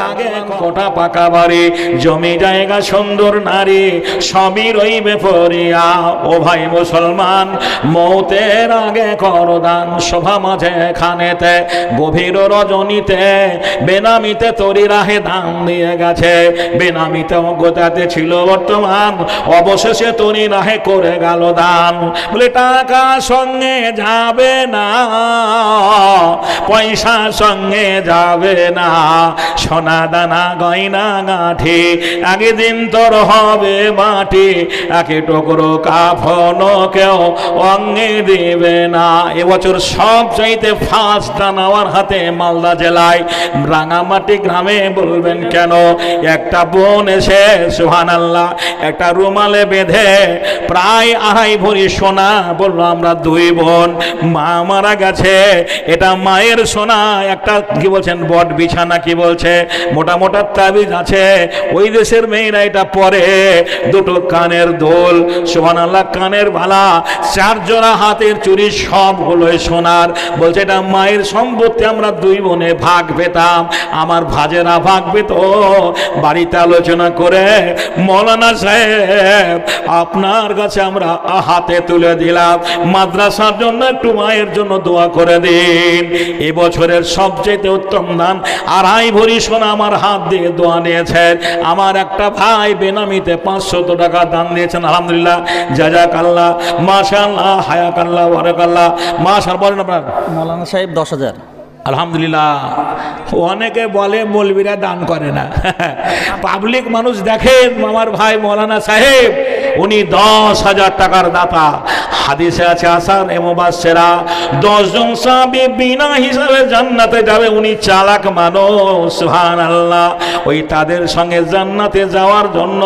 আগে কোটা পাকা বাড়ি, জমি জায়গা, সুন্দর নারী, সবই রইবে পড়িয়া। ও ভাই মুসলমান, মৌতের আগে করদান। সভা মাঝে খানেতে গভীর রজনীতে বেনামিতে তরি রাহে দান দিয়ে গেছে। বেনামিতে অজ্ঞতাতে ছিল বর্তমান, অবশেষে তরি রাহে করে গেল দান। বলে টাকা সঙ্গে যাবে না, পয়সা সঙ্গে যাবে না, সোনা দানা গয়না গাঁঠি একদিন তোর হবে মাটি। এক টুকরো কাফন কেউ অঙ্গে দিবে না। এবছর সব চাইতে ফার্স্ট দান আমার হাতে মালদা জেলায় রাঙামাটি গ্রামে। বলবেন কেন? একটা বোন এসে সুবহানাল্লাহ একটা রুমালে বেঁধে প্রায় 2.5 ভরি সোনা, বললো আমরা 2 বোন, মা মারা গেছে, এটা মায়ের সোনা। একটা কি বলছেন বট বিছানা, কি বলছে মোটা মোটা তাবিজ আছে, ওই দেশের মেয়েরা এটা পরে। 2টো কানের দোল, সুবহানাল্লাহ, কানের বালা, 4 জোড়া হাতের চুড়ি, সবগুলো সোনার। বলছে এটা মায়ের সম্পত্তি, আমরা 2 বোনে ভাগ পেতাম, আমার ভাজেরা ভাগ পেত। বাড়িতে আলোচনা করে মৌলানা সাহেব আপনার কাছে আমরা হাতে তুলে দিলাম, মাদ্রাসার জন্য একটু মায়ের জন্য দোয়া করে দিন। এবছরের সবচেয়ে উত্তম দান 2.5 ভরি সোনা আমার হাত দিয়ে দোয়া নিয়েছেন। আমার একটা ভাই বেনামিতে 500 টাকা দান দিয়েছেন। আলহামদুলিল্লাহ, জাযাকাল্লাহ, মাশাআল্লাহ, হায়াকাল্লাহ, বারাকাল্লাহ। মাশাআল্লাহ বলেন আপনার মৌলানা সাহেব 10,000। আলহামদুলিল্লাহ। অনেকে বলে মৌলবীরা দান করে না, পাবলিক মানুষ দেখেন। আমার ভাই মৌলানা সাহেব উনি 10,000 টাকার দাতা। হাদিসে আছে আসার মুবাশশিরা 10 জন সাহাবী বিনা হিসাবে জান্নাতে যাবে। উনি চালাক মানুষ, সুবহানাল্লাহ। ওই তাদের সঙ্গে জান্নাতে যাওয়ার জন্য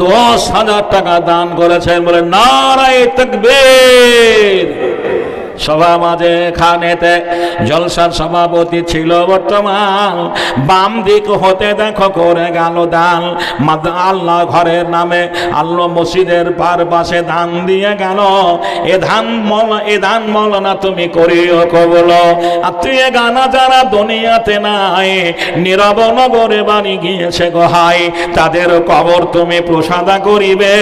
10,000 টাকা দান করেছেন। বলে নারায়ে তাকবীর। সভা মাঝে খানেতে জলসার সভাপতি ছিল বর্তমান, বাম দিক হতে দেখো করে গেল দান। আল্লাহ ঘরের নামে আল্লাহ মসজিদের পার পাশে দান দিয়ে গেল। এ দান মৌলানা তুমি করিও কবল। আর তুই গানা যারা দুনিয়াতে নাই, নীরব নগরে বাড়ি গিয়েছে গোহাই, তাদের কবর তুমি প্রসাদা করিবে,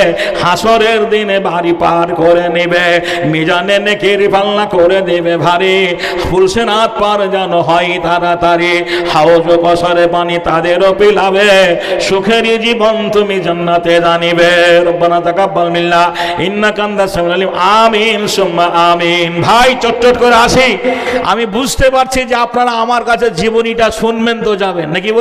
হাসরের দিনে বাড়ি পার করে নিবে, মিজানে নেকির পাল্লা করে দেবে ভারী, ফুলসেরাত পার যেন হয় তাড়াতাড়ি, হাউজ কসরে পানি তাদেরও পিলাবে, সুখেরই জীবন তুমি জান্নাতে জানিবে। রব্বানা তাকাব্বাল মিন্না ইন্নাকা আনতাস সামিউল আলিম। আমিন সুম্মা আমিন। ভাই চটচট করে আসি, আমি বুঝতে পারছি যে আপনারা আমার কাছে জীবনীটা শুনবেন তো যাবেন নাকি বলছেন?